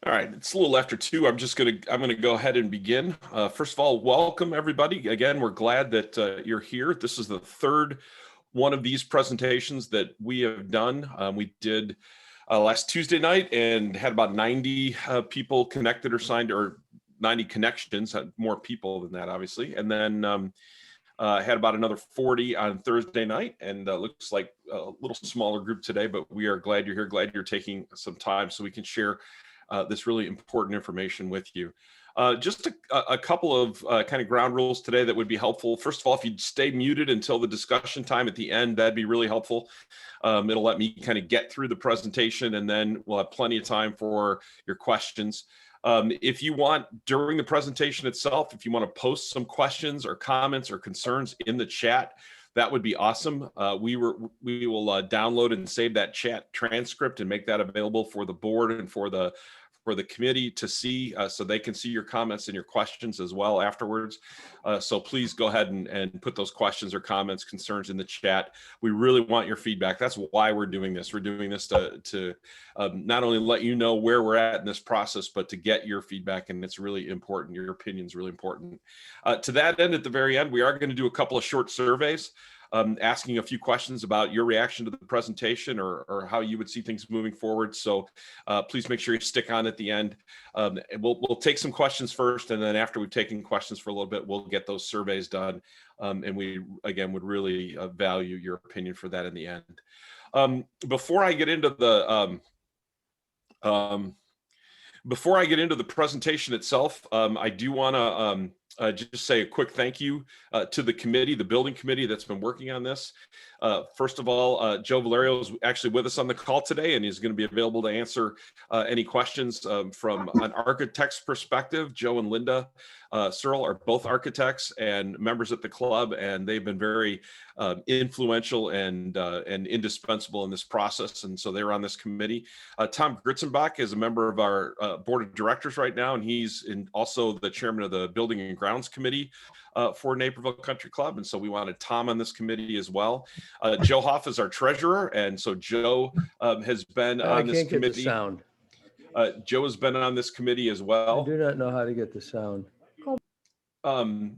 All right, it's a little after 2. I'm gonna go ahead and begin. First of all, welcome everybody. Again, we're glad that you're here. This is the third one of these presentations that we have done. We did last Tuesday night and had about 90 people connected or signed, or 90 connections, had more people than that, obviously. And then had about another 40 on Thursday night, and looks like a little smaller group today, but we are glad you're here, glad you're taking some time so we can share this really important information with you. Just a couple of kind of ground rules today that would be helpful. First of all, if you'd stay muted until the discussion time at the end, that'd be really helpful. It'll let me kind of get through the presentation, and then we'll have plenty of time for your questions. If you want, during the presentation itself, if you want to post some questions or comments or concerns in the chat, that would be awesome. We will download and save that chat transcript and make that available for the board and for the committee to see, so they can see your comments and your questions as well afterwards. So please go ahead and put those questions or comments, concerns in the chat. We really want your feedback. That's why we're doing this. We're doing this to not only let you know where we're at in this process, but to get your feedback, and it's really important. Your opinion is really important. To that end, at the very end, we are going to do a couple of short surveys. Asking a few questions about your reaction to the presentation, or how you would see things moving forward. So please make sure you stick on at the end. We'll take some questions first, and then after we've taken questions for a little bit, we'll get those surveys done. And we, again, would really value your opinion for that in the end. Before I get into the presentation itself, I do want to just say a quick thank you to the committee, the building committee that's been working on this. First of all, Joe Valerio is actually with us on the call today, and he's going to be available to answer any questions from an architect's perspective. Joe and Linda Searle are both architects and members at the club, and they've been very influential and indispensable in this process, and so they're on this committee. Tom Gritzenbach is a member of our board of directors right now, and he's also the chairman of the Building and Grounds Committee for Naperville Country Club, and so we wanted Tom on this committee as well. Joe Hoff is our treasurer, and so Joe has been on this committee. I can't get the sound. Joe has been on this committee as well. I do not know how to get the sound.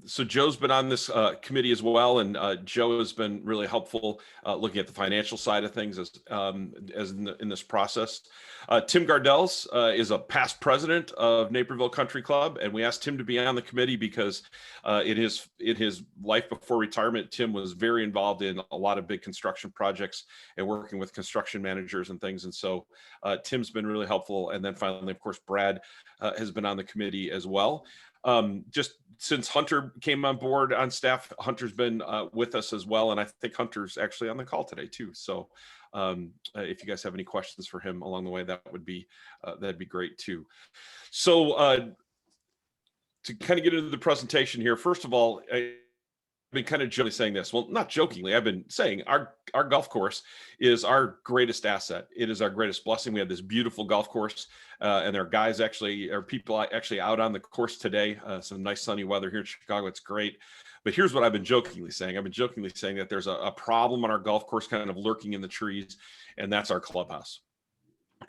So Joe's been on this committee as well, and Joe has been really helpful looking at the financial side of things as in this process. Tim Gardels is a past president of Naperville Country Club, and we asked him to be on the committee because in his life before retirement, Tim was very involved in a lot of big construction projects and working with construction managers and things, and so Tim's been really helpful. And then finally, of course, Brad has been on the committee as well. Just since Hunter came on board on staff, Hunter's been with us as well, and I think Hunter's actually on the call today too. So if you guys have any questions for him along the way, that'd be great too. So to kind of get into the presentation here, first of all, I've been kind of jokingly saying this. Well, not jokingly. I've been saying our golf course is our greatest asset. It is our greatest blessing. We have this beautiful golf course, and there are people actually out on the course today. Some nice sunny weather here in Chicago. It's great. But here's what I've been jokingly saying. I've been jokingly saying that there's a problem on our golf course kind of lurking in the trees, and that's our clubhouse.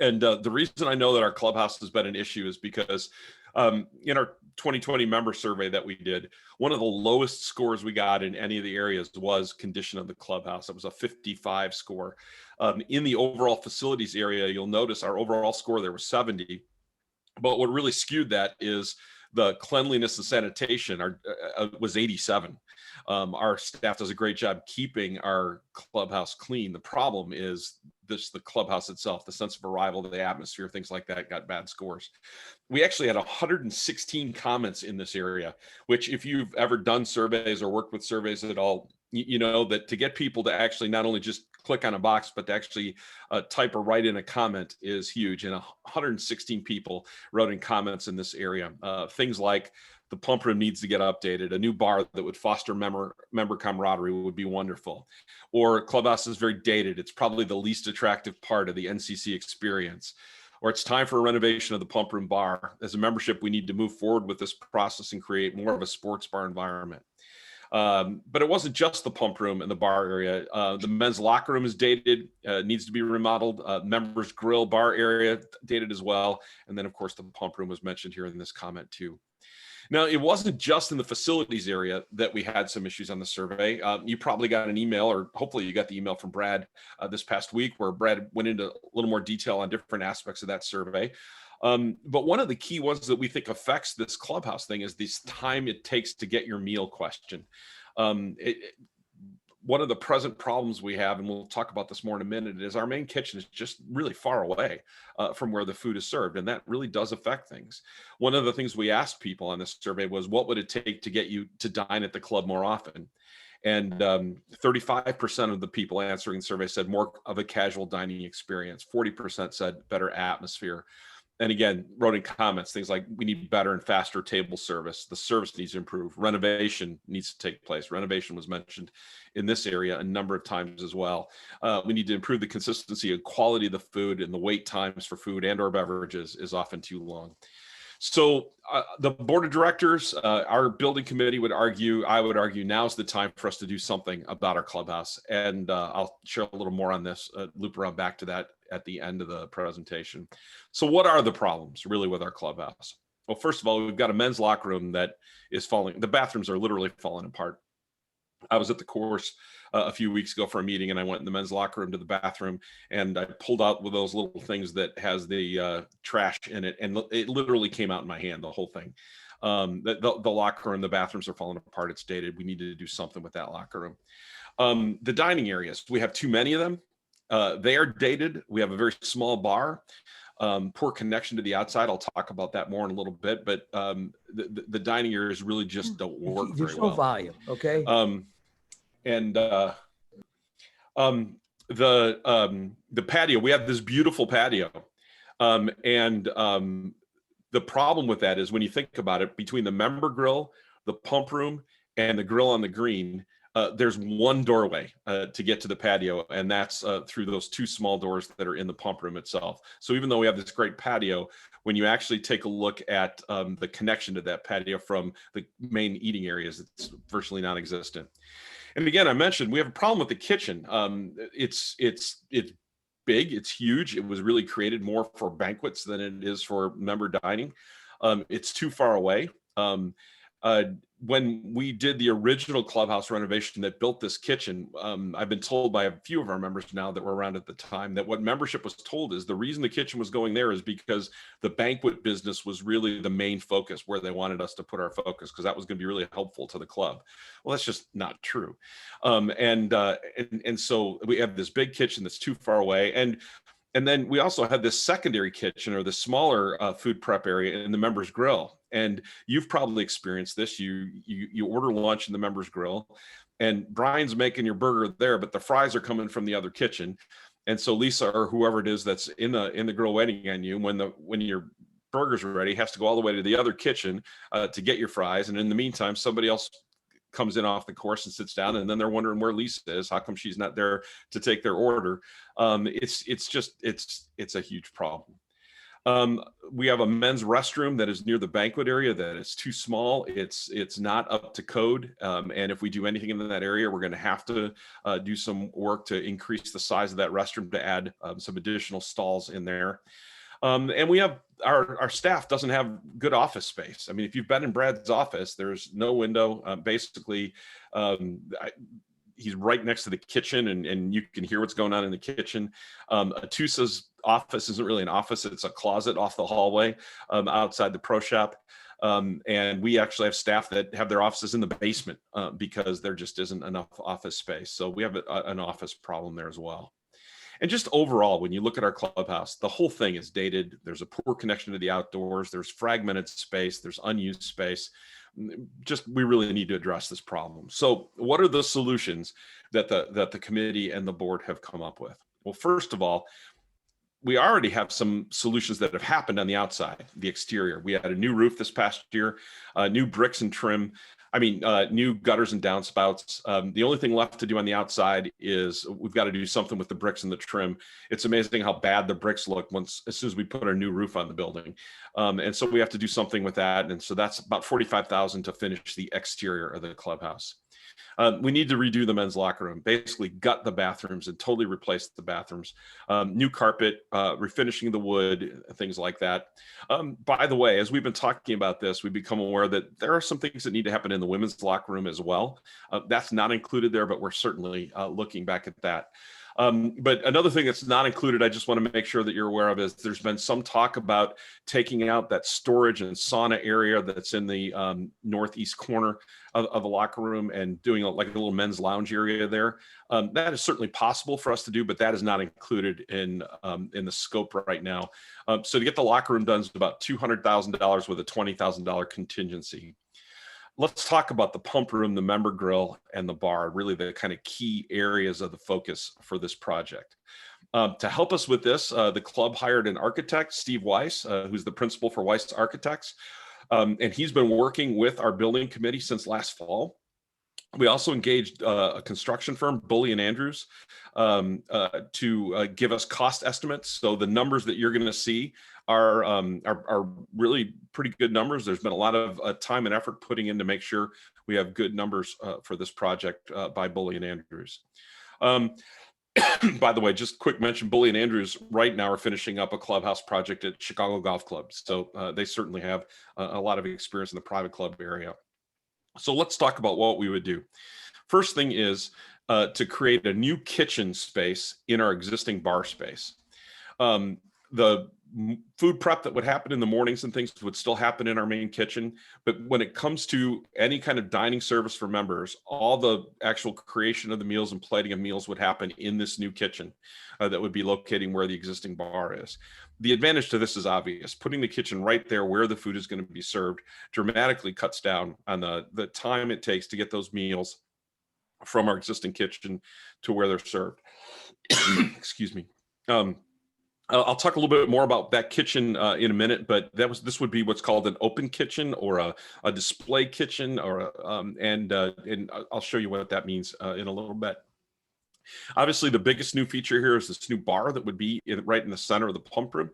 And the reason I know that our clubhouse has been an issue is because in our 2020 member survey that we did, one of the lowest scores we got in any of the areas was condition of the clubhouse. It was a 55 score. In the overall facilities area, you'll notice our overall score there was 70. But what really skewed that is the cleanliness and sanitation was 87. Our staff does a great job keeping our clubhouse clean. The problem is the clubhouse itself, the sense of arrival, the atmosphere, things like that got bad scores. We actually had 116 comments in this area, which if you've ever done surveys or worked with surveys at all, you know that to get people to actually not only just click on a box, but to actually type or write in a comment is huge. And 116 people wrote in comments in this area. Things like the pump room needs to get updated. A new bar that would foster member camaraderie would be wonderful. Or clubhouse is very dated. It's probably the least attractive part of the NCC experience. Or it's time for a renovation of the pump room bar. As a membership, we need to move forward with this process and create more of a sports bar environment. But it wasn't just the pump room and the bar area. The men's locker room is dated, needs to be remodeled. Members grill bar area dated as well. And then of course the pump room was mentioned here in this comment too. Now, it wasn't just in the facilities area that we had some issues on the survey. You probably got an email, or hopefully you got the email from Brad this past week, where Brad went into a little more detail on different aspects of that survey. But one of the key ones that we think affects this clubhouse thing is this time it takes to get your meal question. One of the present problems we have, and we'll talk about this more in a minute, is our main kitchen is just really far away from where the food is served. And that really does affect things. One of the things we asked people on this survey was, what would it take to get you to dine at the club more often? And 35% of the people answering the survey said more of a casual dining experience. 40% said better atmosphere. And again, wrote in comments, things like, we need better and faster table service. The service needs to improve. Renovation needs to take place. Renovation was mentioned in this area a number of times as well. We need to improve the consistency and quality of the food, and the wait times for food and or beverages is often too long. So the board of directors, our building committee would argue, I would argue, now's the time for us to do something about our clubhouse. And I'll share a little more on this, loop around back to that at the end of the presentation. So what are the problems really with our clubhouse? Well, first of all, we've got a men's locker room that is falling. The bathrooms are literally falling apart. I was at the course a few weeks ago for a meeting, and I went in the men's locker room to the bathroom, and I pulled out with those little things that has the trash in it, and it literally came out in my hand, the whole thing. The locker room, the bathrooms are falling apart. It's dated. We need to do something with that locker room. The dining areas, we have too many of them. They are dated. We have a very small bar. Poor connection to the outside. I'll talk about that more in a little bit, but the dining areas really just don't work very well. There's no volume, okay? The patio, we have this beautiful patio. The problem with that is, when you think about it, between the member grill, the pump room, and the grill on the green, there's one doorway to get to the patio, and that's through those two small doors that are in the pump room itself. So even though we have this great patio, when you actually take a look at the connection to that patio from the main eating areas, it's virtually non-existent. And again, I mentioned we have a problem with the kitchen. It's big, it's huge. It was really created more for banquets than it is for member dining. It's too far away. When we did the original clubhouse renovation that built this kitchen, I've been told by a few of our members now that were around at the time that what membership was told is the reason the kitchen was going there is because the banquet business was really the main focus, where they wanted us to put our focus, because that was going to be really helpful to the club. Well, that's just not true. And so we have this big kitchen that's too far away. And then we also had this secondary kitchen, or the smaller food prep area in the members grill. And you've probably experienced this. You order lunch in the members grill, and Brian's making your burger there, but the fries are coming from the other kitchen. And so Lisa, or whoever it is that's in the grill waiting on you, when your burger's ready, has to go all the way to the other kitchen to get your fries. And in the meantime, somebody else comes in off the course and sits down, and then they're wondering where Lisa is. How come she's not there to take their order? It's a huge problem. We have a men's restroom that is near the banquet area that is too small. It's not up to code. And if we do anything in that area, we're going to have to do some work to increase the size of that restroom to add some additional stalls in there. And we have our staff doesn't have good office space. I mean, if you've been in Brad's office, there's no window. Basically, he's right next to the kitchen, and you can hear what's going on in the kitchen. Atusa's office isn't really an office. It's a closet off the hallway outside the pro shop. And we actually have staff that have their offices in the basement because there just isn't enough office space. So we have an office problem there as well. And just overall, when you look at our clubhouse, the whole thing is dated. There's a poor connection to the outdoors. There's fragmented space. There's unused space. We really need to address this problem. So what are the solutions that the committee and the board have come up with? Well, first of all, we already have some solutions that have happened on the outside, the exterior. We had a new roof this past year, new bricks and trim. New gutters and downspouts. The only thing left to do on the outside is we've got to do something with the bricks and the trim. It's amazing how bad the bricks look as soon as we put our new roof on the building. And so we have to do something with that. And so that's about $45,000 to finish the exterior of the clubhouse. We need to redo the men's locker room, basically gut the bathrooms and totally replace the bathrooms. New carpet, refinishing the wood, things like that. By the way, as we've been talking about this, we've become aware that there are some things that need to happen in the women's locker room as well. That's not included there, but we're certainly looking back at that. But another thing that's not included, I just want to make sure that you're aware of, is there's been some talk about taking out that storage and sauna area that's in the northeast corner of the locker room and doing like a little men's lounge area there. That is certainly possible for us to do, but that is not included in the scope right now. So to get the locker room done is about $200,000 with a $20,000 contingency. Let's talk about the pump room, the member grill, and the bar, really the kind of key areas of the focus for this project. To help us with this, the club hired an architect, Steve Weiss, who's the principal for Weiss Architects, and he's been working with our building committee since last fall. We also engaged a construction firm, Bully and Andrews, to give us cost estimates. So the numbers that you're going to see are really pretty good numbers. There's been a lot of time and effort putting in to make sure we have good numbers for this project by Bully and Andrews. By the way, just quick mention, Bully and Andrews right now are finishing up a clubhouse project at Chicago Golf Club. So they certainly have a lot of experience in the private club area. So let's talk about what we would do. First thing is to create a new kitchen space in our existing bar space. The food prep that would happen in the mornings and things would still happen in our main kitchen. But when it comes to any kind of dining service for members, all the actual creation of the meals and plating of meals would happen in this new kitchen that would be locating where the existing bar is. The advantage to this is obvious. Putting the kitchen right there where the food is going to be served dramatically cuts down on the time it takes to get those meals from our existing kitchen to where they're served. Excuse me. I'll talk a little bit more about that kitchen in a minute, but this would be what's called an open kitchen or a display kitchen, or and I'll show you what that means in a little bit. Obviously, the biggest new feature here is this new bar that would be right in the center of the pump room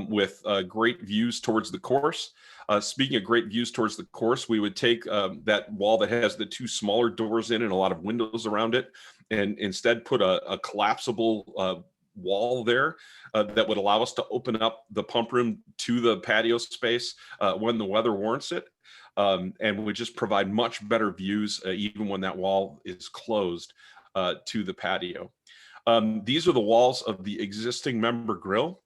with great views towards the course. Speaking of great views towards the course, we would take that wall that has the two smaller doors in and a lot of windows around it, and instead put a collapsible wall there that would allow us to open up the pump room to the patio space when the weather warrants it, and would just provide much better views even when that wall is closed to the patio. These are the walls of the existing member grill.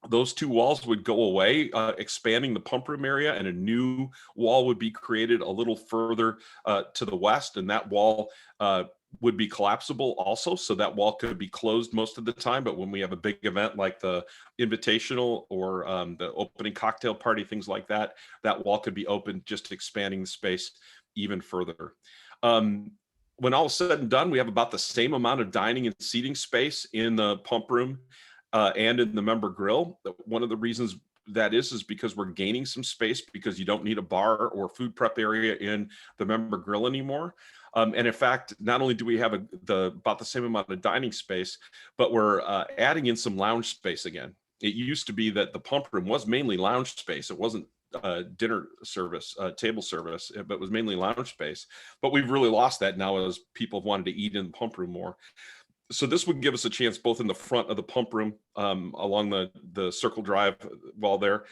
Those two walls would go away, expanding the pump room area, and a new wall would be created a little further to the west, and that wall would be collapsible also, so that wall could be closed most of the time. But when we have a big event like the invitational or the opening cocktail party, things like that, that wall could be open, just expanding the space even further. When all is said and done, we have about the same amount of dining and seating space in the pump room and in the member grill. One of the reasons that is because we're gaining some space because you don't need a bar or food prep area in the member grill anymore. And in fact, not only do we have about the same amount of dining space, but we're adding in some lounge space again. It used to be that the pump room was mainly lounge space. It wasn't dinner service, table service, but it was mainly lounge space. But we've really lost that now as people have wanted to eat in the pump room more. So this would give us a chance both in the front of the pump room along the circle drive wall there,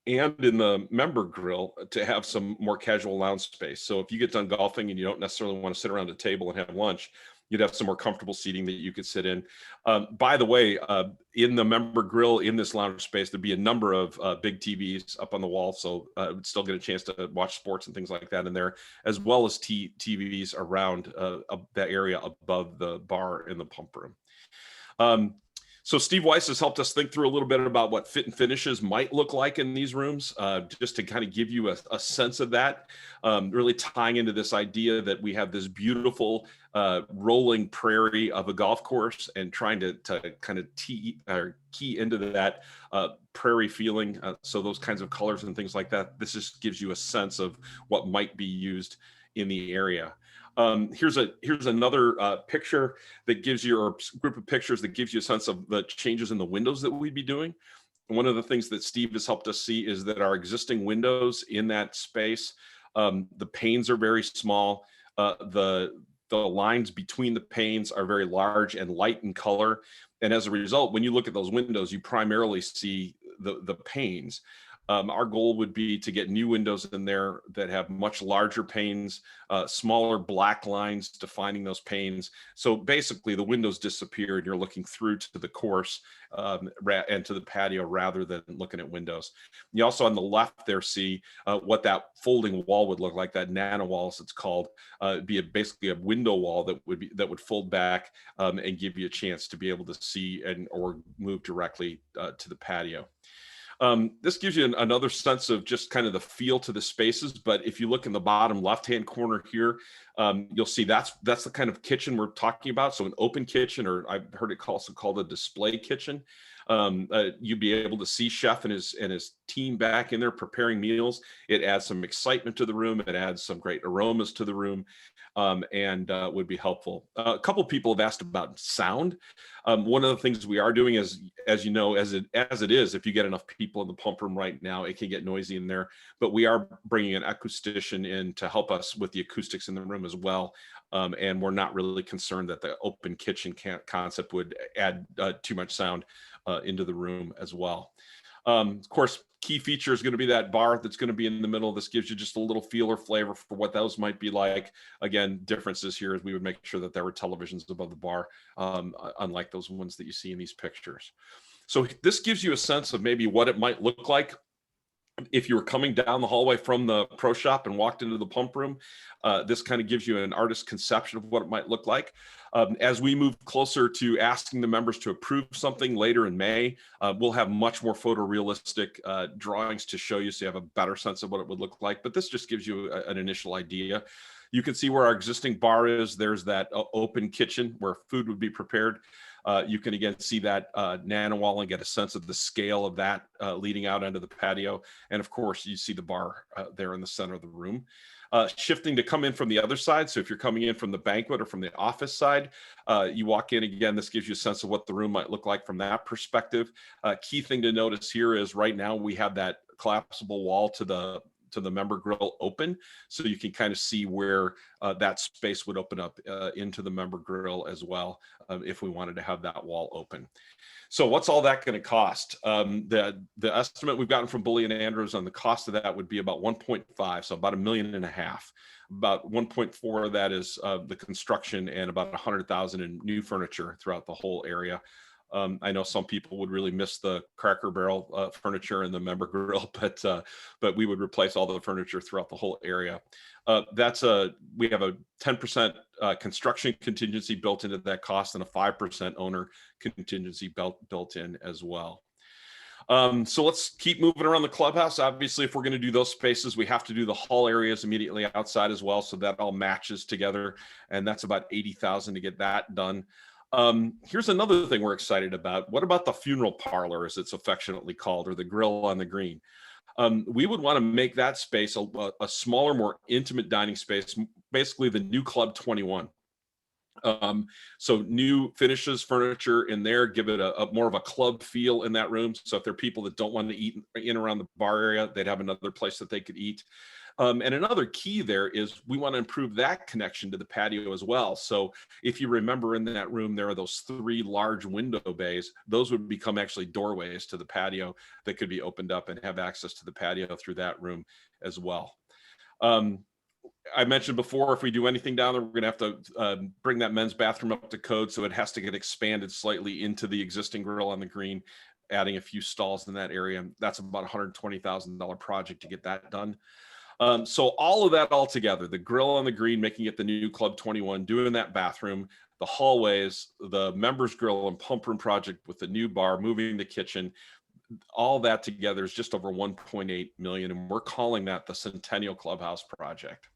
and in the member grill to have some more casual lounge space. So if you get done golfing and you don't necessarily want to sit around a table and have lunch, you'd have some more comfortable seating that you could sit in. By the way, in the member grill, in this lounge space, there'd be a number of big TVs up on the wall. So would still get a chance to watch sports and things like that in there, as well as TVs around that area above the bar in the pump room. So Steve Weiss has helped us think through a little bit about what fit and finishes might look like in these rooms, just to kind of give you a sense of that, really tying into this idea that we have this beautiful rolling prairie of a golf course and trying to kind of key into that prairie feeling. So those kinds of colors and things like that, this just gives you a sense of what might be used in the area. Here's another picture that gives you, or a group of pictures that gives you a sense of the changes in the windows that we'd be doing. One of the things that Steve has helped us see is that our existing windows in that space, the panes are very small. The lines between the panes are very large and light in color. And as a result, when you look at those windows, you primarily see the panes. Our goal would be to get new windows in there that have much larger panes, smaller black lines defining those panes. So basically the windows disappear and you're looking through to the course and to the patio rather than looking at windows. You also on the left there see what that folding wall would look like, that nano wall as it's called. Be basically a window wall that would fold back and give you a chance to be able to see or move directly to the patio. This gives you another sense of just kind of the feel to the spaces. But if you look in the bottom left-hand corner here, you'll see that's the kind of kitchen we're talking about. So an open kitchen, or I've heard it also called a display kitchen. You'd be able to see chef and his team back in there preparing meals. It adds some excitement to the room. It adds some great aromas to the room, and would be helpful. A couple people have asked about sound. One of the things we are doing is, as you know, as it is, if you get enough people in the pump room right now, it can get noisy in there. But we are bringing an acoustician in to help us with the acoustics in the room as well. And we're not really concerned that the open kitchen concept would add too much sound into the room as well. Of course, key feature is going to be that bar that's going to be in the middle. This gives you just a little feel or flavor for what those might be like. Again, differences here is we would make sure that there were televisions above the bar, unlike those ones that you see in these pictures. So this gives you a sense of maybe what it might look like if you were coming down the hallway from the pro shop and walked into the pump room. This kind of gives you an artist's conception of what it might look like. As we move closer to asking the members to approve something later in May, we'll have much more photorealistic drawings to show you so you have a better sense of what it would look like. But this just gives you an initial idea. You can see where our existing bar is. There's that open kitchen where food would be prepared. You can again see that nano wall and get a sense of the scale of that leading out onto the patio. And of course, you see the bar there in the center of the room. Shifting to come in from the other side. So if you're coming in from the banquet or from the office side, you walk in again, this gives you a sense of what the room might look like from that perspective. Key thing to notice here is right now we have that collapsible wall to the member grill open. So you can kind of see where that space would open up into the member grill as well if we wanted to have that wall open. So what's all that going to cost? The estimate we've gotten from Bully and Andrews on the cost of that would be about 1.5, so about $1.5 million. About 1.4 of that is the construction and about 100,000 in new furniture throughout the whole area. I know some people would really miss the Cracker Barrel furniture and the member grill, but we would replace all the furniture throughout the whole area. We have a 10% construction contingency built into that cost and a 5% owner contingency built in as well. So let's keep moving around the clubhouse. Obviously, if we're going to do those spaces, we have to do the hall areas immediately outside as well. So that all matches together. And that's about 80,000 to get that done. Here's another thing we're excited about. What about the funeral parlor, as it's affectionately called, or the grill on the green? We would want to make that space a smaller, more intimate dining space, basically the new Club 21. So new finishes, furniture in there, give it a more of a club feel in that room. So if there are people that don't want to eat in around the bar area, they'd have another place that they could eat. And another key there is we want to improve that connection to the patio as well. So if you remember in that room, there are those 3 large window bays. Those would become actually doorways to the patio that could be opened up and have access to the patio through that room as well. I mentioned before, if we do anything down there, we're going to have to bring that men's bathroom up to code. So it has to get expanded slightly into the existing grill on the green, adding a few stalls in that area. That's about $120,000 project to get that done. So all of that all together, the grill on the green, making it the new Club 21, doing that bathroom, the hallways, the members grill and pump room project with the new bar, moving the kitchen, all that together is just over 1.8 million. And we're calling that the Centennial Clubhouse project.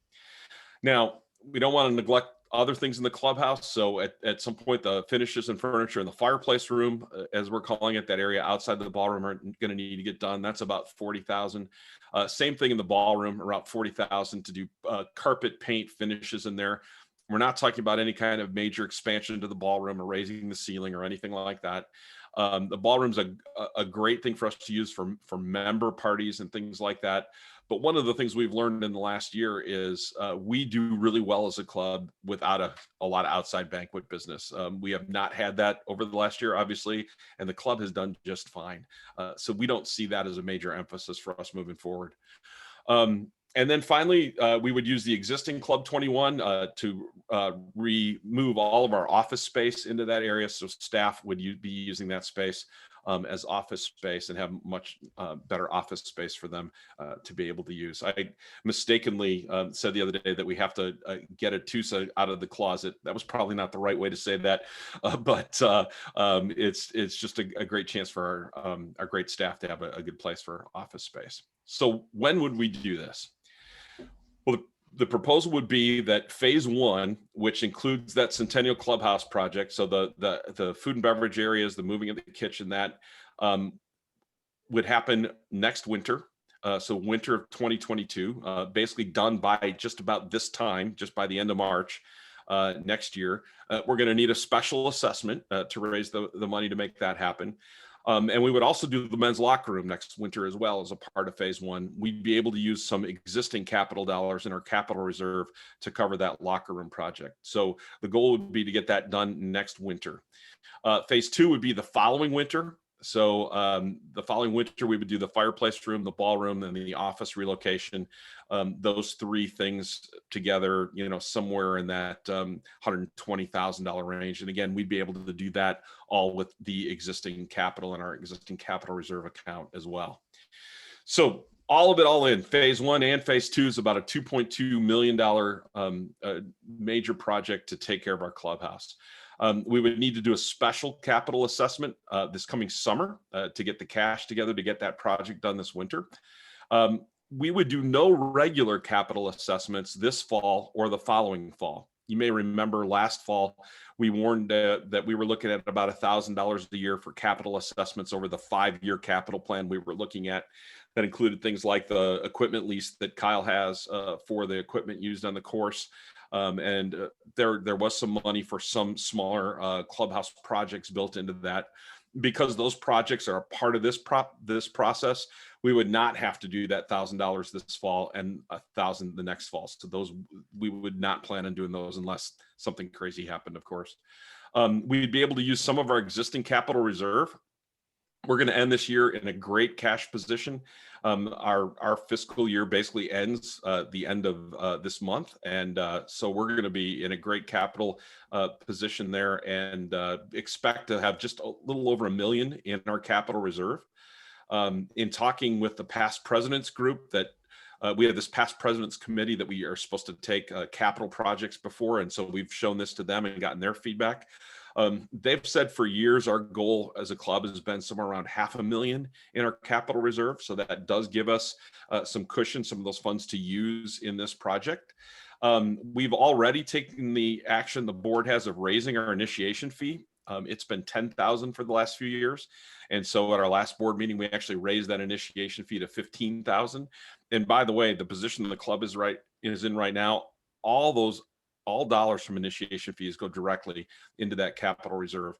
Now, we don't want to neglect other things in the clubhouse. So at some point, the finishes and furniture in the fireplace room, as we're calling it, that area outside the ballroom are going to need to get done. That's about 40,000. Same thing in the ballroom, around 40,000 to do carpet paint finishes in there. We're not talking about any kind of major expansion to the ballroom or raising the ceiling or anything like that. The ballroom's a great thing for us to use for member parties and things like that. But one of the things we've learned in the last year is we do really well as a club without a lot of outside banquet business. We have not had that over the last year, obviously, and the club has done just fine. So we don't see that as a major emphasis for us moving forward. And then finally, we would use the existing Club 21 to remove all of our office space into that area. So staff would be using that space as office space and have much better office space for them to be able to use. I mistakenly said the other day that we have to get a TUSA out of the closet. That was probably not the right way to say that, but it's just a great chance for our great staff to have a good place for office space. So when would we do this? Well, the proposal would be that phase one, which includes that Centennial Clubhouse project, so the food and beverage areas, the moving of the kitchen, that would happen next winter. So winter of 2022, basically done by just about this time, just by the end of March next year. We're going to need a special assessment to raise the money to make that happen. And we would also do the men's locker room next winter as well as a part of phase one. We'd be able to use some existing capital dollars in our capital reserve to cover that locker room project. So the goal would be to get that done next winter. Phase two would be the following winter. So the following winter, we would do the fireplace room, the ballroom, and the office relocation. Those three things together, somewhere in that $120,000 range. And again, we'd be able to do that all with the existing capital in our existing capital reserve account as well. So all of it all in, phase one and phase two is about a $2.2 million major project to take care of our clubhouse. We would need to do a special capital assessment this coming summer to get the cash together to get that project done this winter. We would do no regular capital assessments this fall or the following fall. You may remember last fall, we warned that we were looking at about $1,000 a year for capital assessments over the 5-year capital plan we were looking at. That included things like the equipment lease that Kyle has for the equipment used on the course. And there was some money for some smaller clubhouse projects built into that. Because those projects are a part of this process, we would not have to do that $1,000 this fall and $1,000 the next fall. So those, we would not plan on doing those unless something crazy happened, of course. We'd be able to use some of our existing capital reserve. We're going to end this year in a great cash position. Our fiscal year basically ends the end of this month. And so we're going to be in a great capital position there and expect to have just a little over $1 million in our capital reserve. In talking with the past presidents group, that we have this past presidents committee that we are supposed to take capital projects before. And so we've shown this to them and gotten their feedback. They've said for years, our goal as a club has been somewhere around $500,000 in our capital reserve. So that does give us some cushion, some of those funds to use in this project. We've already taken the action the board has of raising our initiation fee. It's been $10,000 for the last few years. And so at our last board meeting, we actually raised that initiation fee to $15,000. And by the way, the position the club is in right now, all dollars from initiation fees go directly into that capital reserve.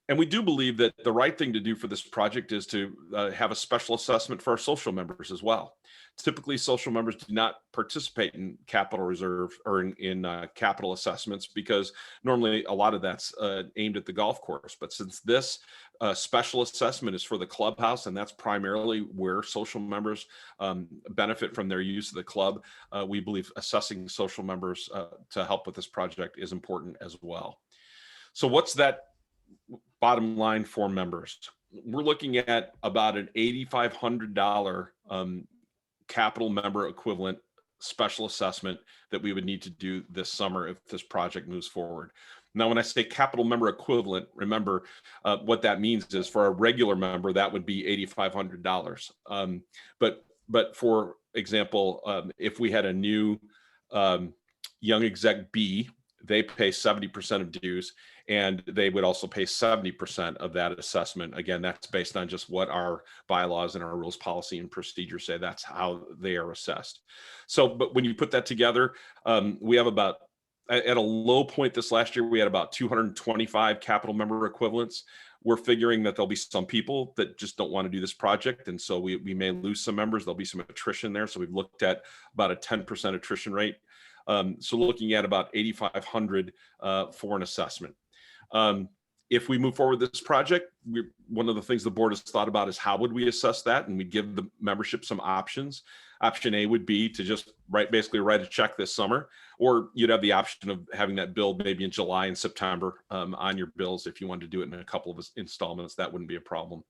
And we do believe that the right thing to do for this project is to have a special assessment for our social members as well. Typically, social members do not participate in capital reserve or in capital assessments because normally a lot of that's aimed at the golf course. But since this special assessment is for the clubhouse, and that's primarily where social members benefit from their use of the club, we believe assessing social members to help with this project is important as well. So what's that bottom line for members? We're looking at about an $8,500 capital member equivalent special assessment that we would need to do this summer if this project moves forward. Now, when I say capital member equivalent, remember what that means is for a regular member, that would be $8,500. But for example, if we had a new young exec B, they pay 70% of dues, and they would also pay 70% of that assessment. Again, that's based on just what our bylaws and our rules, policy, and procedure say. That's how they are assessed. So, but when you put that together, we have about, at a low point this last year, we had about 225 capital member equivalents. we're figuring that there'll be some people that just don't want to do this project. And so we may lose some members. There'll be some attrition there. So we've looked at about a 10% attrition rate. So looking at about 8,500 for an assessment. If we move forward with this project, one of the things the board has thought about is how would we assess that? And we give the membership some options. Option A would be to just basically write a check this summer, or you'd have the option of having that billed maybe in July and September on your bills. If you wanted to do it in a couple of installments, that wouldn't be a problem.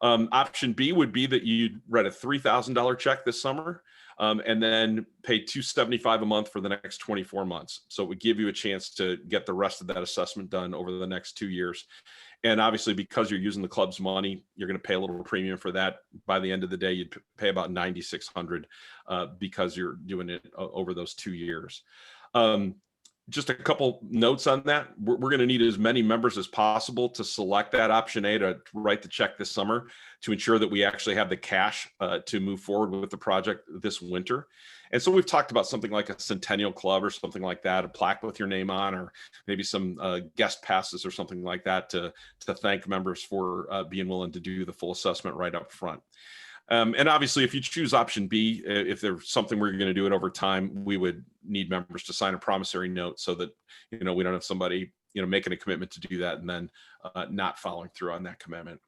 Option B would be that you'd write a $3,000 check this summer and then pay $275 a month for the next 24 months. So it would give you a chance to get the rest of that assessment done over the next 2 years. And obviously, because you're using the club's money, you're going to pay a little premium for that. By the end of the day, you'd pay about $9,600 because you're doing it over those 2 years. Just a couple notes on that. We're going to need as many members as possible to select that option A to write the check this summer to ensure that we actually have the cash to move forward with the project this winter. And so we've talked about something like a Centennial Club or something like that, a plaque with your name on, or maybe some guest passes or something like that to thank members for being willing to do the full assessment right up front. And obviously, if you choose option B, if there's something we're going to do it over time, we would need members to sign a promissory note so that, we don't have somebody, making a commitment to do that and then not following through on that commitment.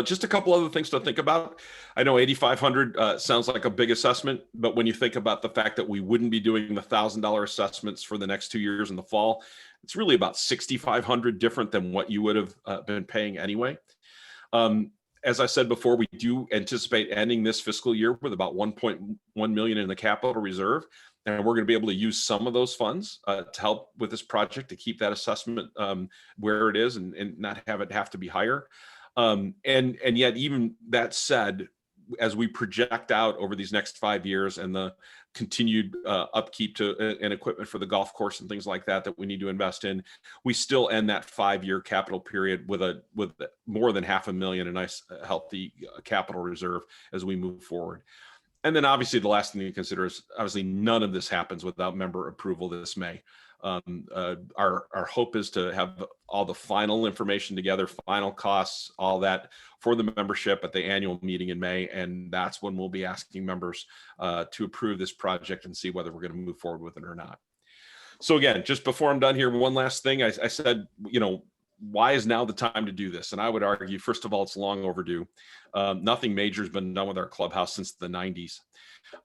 Just a couple other things to think about. I know 8,500 sounds like a big assessment, but when you think about the fact that we wouldn't be doing the $1,000 assessments for the next 2 years in the fall, it's really about 6,500 different than what you would have been paying anyway. As I said before, we do anticipate ending this fiscal year with about 1.1 million in the capital reserve, and we're going to be able to use some of those funds to help with this project to keep that assessment where it is and not have it have to be higher. And yet, even that said, as we project out over these next 5 years and the continued upkeep to and equipment for the golf course and things like that we need to invest in, we still end that 5-year capital period with more than $500,000, a nice healthy capital reserve as we move forward. And then obviously the last thing to consider is obviously none of this happens without member approval this May. Our hope is to have all the final information together, final costs, all that for the membership at the annual meeting in May. And that's when we'll be asking members to approve this project and see whether we're going to move forward with it or not. So again, just before I'm done here, one last thing. I said, why is now the time to do this? And I would argue, first of all, it's long overdue. Nothing major has been done with our clubhouse since the 90s.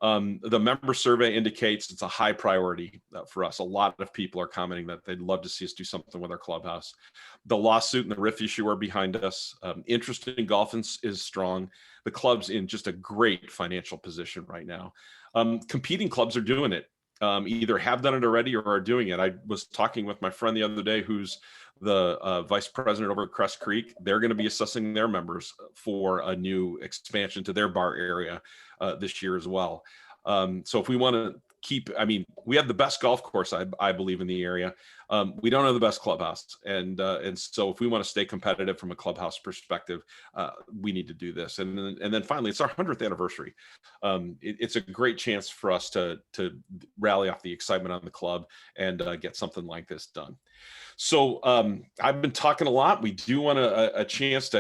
The member survey indicates it's a high priority for us. A lot of people are commenting that they'd love to see us do something with our clubhouse. The lawsuit and the RIF issue are behind us. Interest in golf is strong. The club's in just a great financial position right now. Competing clubs are doing it. Either have done it already or are doing it. I was talking with my friend the other day who's the vice president over at Crest Creek. They're going to be assessing their members for a new expansion to their bar area this year as well. So if we want to keep, we have the best golf course, I believe, in the area. We don't have the best clubhouse. And so if we want to stay competitive from a clubhouse perspective, we need to do this. And then finally, it's our 100th anniversary. It's a great chance for us to rally off the excitement on the club and get something like this done. So I've been talking a lot. We do want a chance to